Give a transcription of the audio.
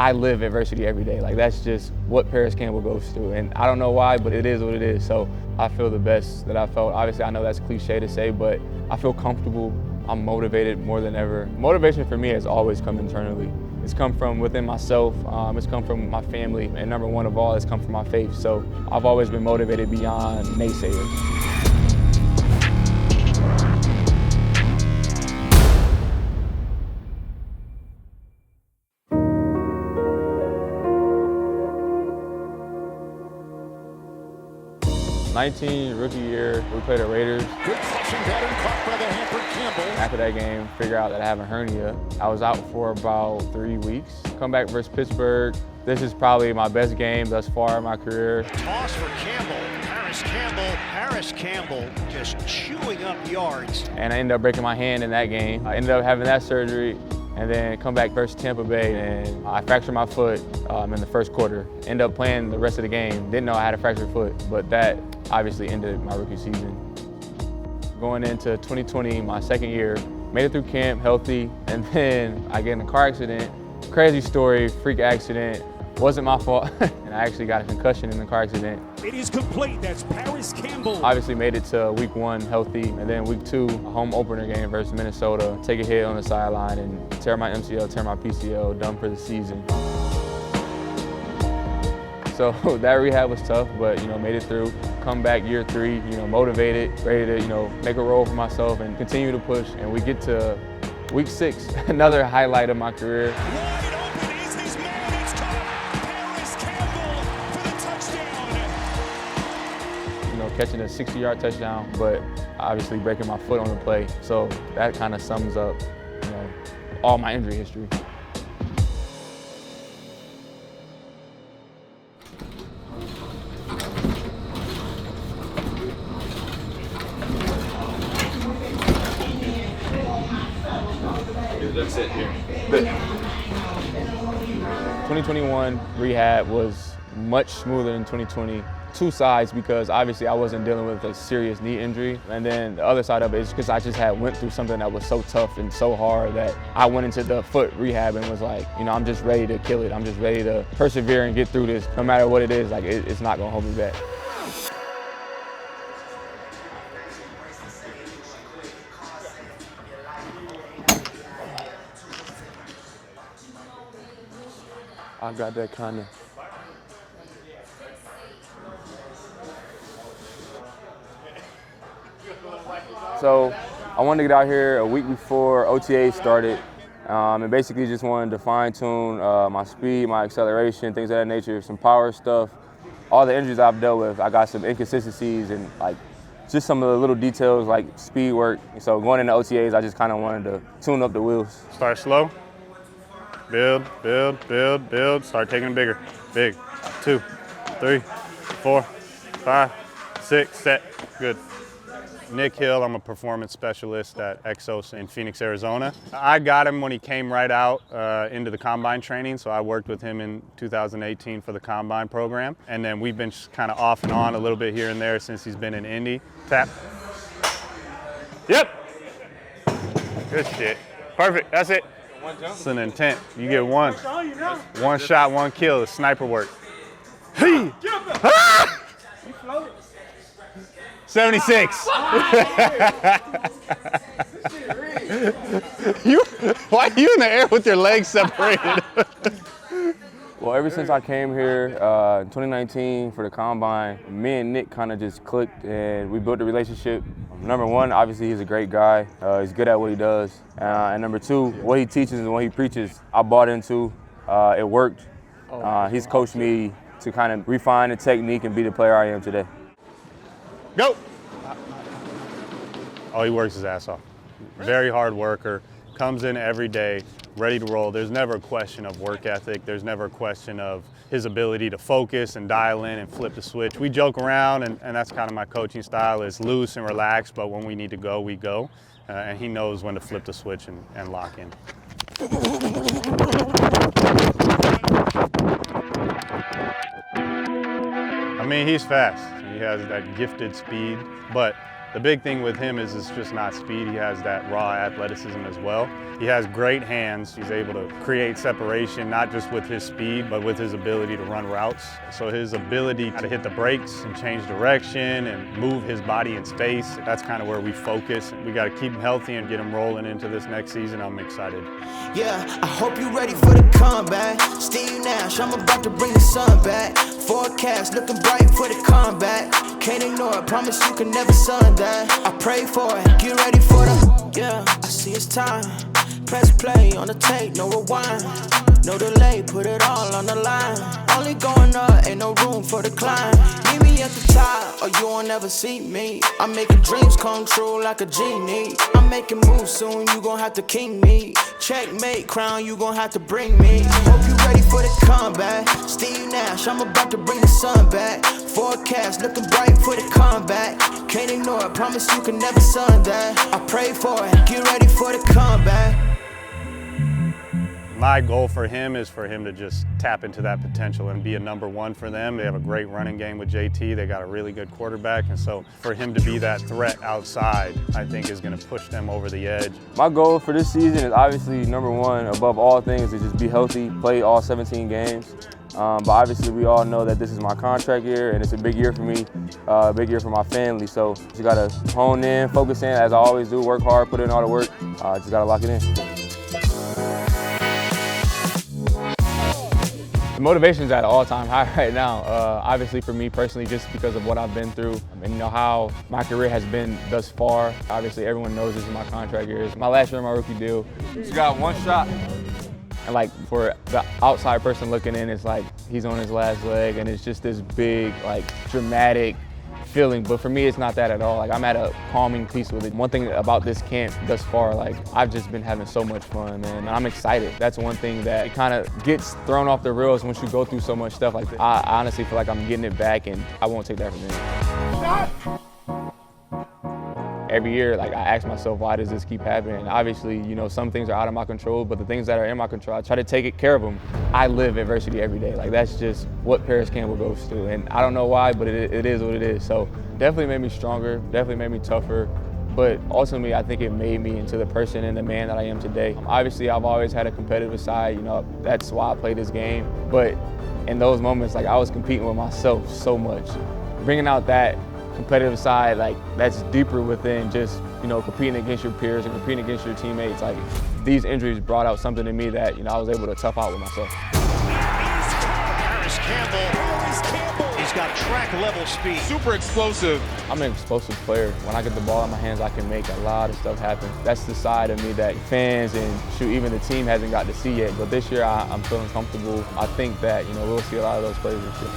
I live adversity every day. Like, that's just what Paris Campbell goes through. And I don't know why, but it is what it is. So I feel the best that I felt. Obviously, I know that's cliche to say, but I feel comfortable. I'm motivated more than ever. Motivation for me has always come internally. It's come from within myself, it's come from my family, and number one of all, it's come from my faith. So I've always been motivated beyond naysayers. 19 rookie year, we played the Raiders. Good flushing pattern caught by the hampered Campbell. After that game, figure out that I have a hernia. I was out for about 3 weeks. Come back versus Pittsburgh. This is probably my best game thus far in my career. Toss for Campbell. Paris Campbell just chewing up yards. And I ended up breaking my hand in that game. I ended up having that surgery and then come back versus Tampa Bay, and I fractured my foot in the first quarter. Ended up playing the rest of the game. Didn't know I had a fractured foot, but that obviously ended my rookie season. Going into 2020, my second year, made it through camp healthy, and then I get in a car accident. Crazy story, freak accident. Wasn't my fault, and I actually got a concussion in the car accident. It is complete, that's Paris Campbell. Obviously made it to week 1 healthy, and then week 2, a home opener game versus Minnesota. Take a hit on the sideline and tear my MCL, tear my PCL, done for the season. So that rehab was tough, but made it through. Come back year 3, motivated, ready to make a role for myself and continue to push. And we get to week 6, another highlight of my career. Wide open is his man, it's caught. Paris Campbell for the touchdown. Catching a 60-yard touchdown, but obviously breaking my foot on the play. So that kind of sums up, all my injury history. That's it here. 2021 rehab was much smoother than 2020. Two sides, because obviously I wasn't dealing with a serious knee injury, and then the other side of it is because I just had went through something that was so tough and so hard that I went into the foot rehab and was like, I'm just ready to kill it. I'm just ready to persevere and get through this. No matter what it is, it's not gonna hold me back. I got that kind of. So I wanted to get out here a week before OTA started, and basically just wanted to fine tune my speed, my acceleration, things of that nature, some power stuff. All the injuries I've dealt with, I got some inconsistencies and just some of the little details like speed work. So going into OTAs, I just kind of wanted to tune up the wheels. Start slow. Build, build, build, build. Start taking it bigger. Big. 2, 3, 4, 5, 6, set. Good. Nick Hill, I'm a performance specialist at Exos in Phoenix, Arizona. I got him when he came right out into the combine training, so I worked with him in 2018 for the combine program. And then we've been kind of off and on a little bit here and there since he's been in Indy. Tap. Yep. Good shit. Perfect, that's it. It's an intent. You get one. One shot, one kill. It's sniper work. Hey! Ah! 76. Why are you in the air with your legs separated? Well, ever since I came here in 2019 for the combine, me and Nick kind of just clicked and we built a relationship. Number one, obviously he's a great guy. He's good at what he does. And number two, what he teaches and what he preaches, I bought into. It worked. He's coached me to kind of refine the technique and be the player I am today. Go. Oh, he works his ass off. Very hard worker, comes in every day, ready to roll. There's never a question of work ethic. There's never a question of his ability to focus and dial in and flip the switch. We joke around, and that's kind of my coaching style, is loose and relaxed, but when we need to go, we go. And he knows when to flip the switch and lock in. I mean, he's fast. He has that gifted speed, but The big thing with him is it's just not speed. He has that raw athleticism as well. He has great hands. He's able to create separation, not just with his speed, but with his ability to run routes. So his ability to hit the brakes and change direction and move his body in space, that's kind of where we focus. We got to keep him healthy and get him rolling into this next season. I'm excited. Yeah, I hope you're ready for the comeback. Steve Nash, I'm about to bring the sun back. Forecast looking bright for the comeback. Can't ignore it, promise you can never sun that. I pray for it, get ready for the, yeah, I see it's time. Press play on the tape, no rewind. No delay, put it all on the line. Only going up, ain't no room for the climb. Meet me at the top, or you won't ever see me. I'm making dreams come true like a genie. I'm making moves soon, you gon' have to king me. Checkmate, crown, you gon' have to bring me. Hope you ready for the comeback. Steve Nash, I'm about to bring the sun back. Forecast looking bright for the comeback. Can't ignore it, promise you can never sun that. I pray for it, get ready for the comeback. My goal for him is for him to just tap into that potential and be a number one for them. They have a great running game with JT. They got a really good quarterback. And so for him to be that threat outside, I think is going to push them over the edge. My goal for this season is obviously number one, above all things, is just be healthy, play all 17 games. But obviously we all know that this is my contract year and it's a big year for me, a big year for my family. So just got to hone in, focus in as I always do, work hard, put in all the work. Just got to lock it in. The motivation is at an all-time high right now. Obviously for me personally, just because of what I've been through and you know how my career has been thus far. Obviously everyone knows this is my contract year. It's my last year of my rookie deal. Just got one shot. And like for the outside person looking in, it's like he's on his last leg and it's just this big, like dramatic feeling, but for me it's not that at all. Like I'm at a calming peace with it. One thing about this camp thus far, like I've just been having so much fun, man, and I'm excited. That's one thing that it kind of gets thrown off the rails once you go through so much stuff like that. I honestly feel like I'm getting it back and I won't take that from anyone. Every year, like I ask myself, why does this keep happening? Obviously, you know, some things are out of my control, but the things that are in my control, I try to take care of them. I live adversity every day. Like that's just what Paris Campbell goes through. And I don't know why, but it is what it is. So definitely made me stronger, definitely made me tougher. But ultimately, I think it made me into the person and the man that I am today. Obviously, I've always had a competitive side, you know, that's why I play this game. But in those moments, like I was competing with myself so much. Bringing out that competitive side, like that's deeper within just, you know, competing against your peers and competing against your teammates. Like these injuries brought out something in me that, you know, I was able to tough out with myself. Paris Campbell. He's got track level speed. Super explosive. I'm an explosive player. When I get the ball in my hands, I can make a lot of stuff happen. That's the side of me that fans and shoot, even the team hasn't got to see yet. But this year, I'm feeling comfortable. I think that, you know, we'll see a lot of those plays this year.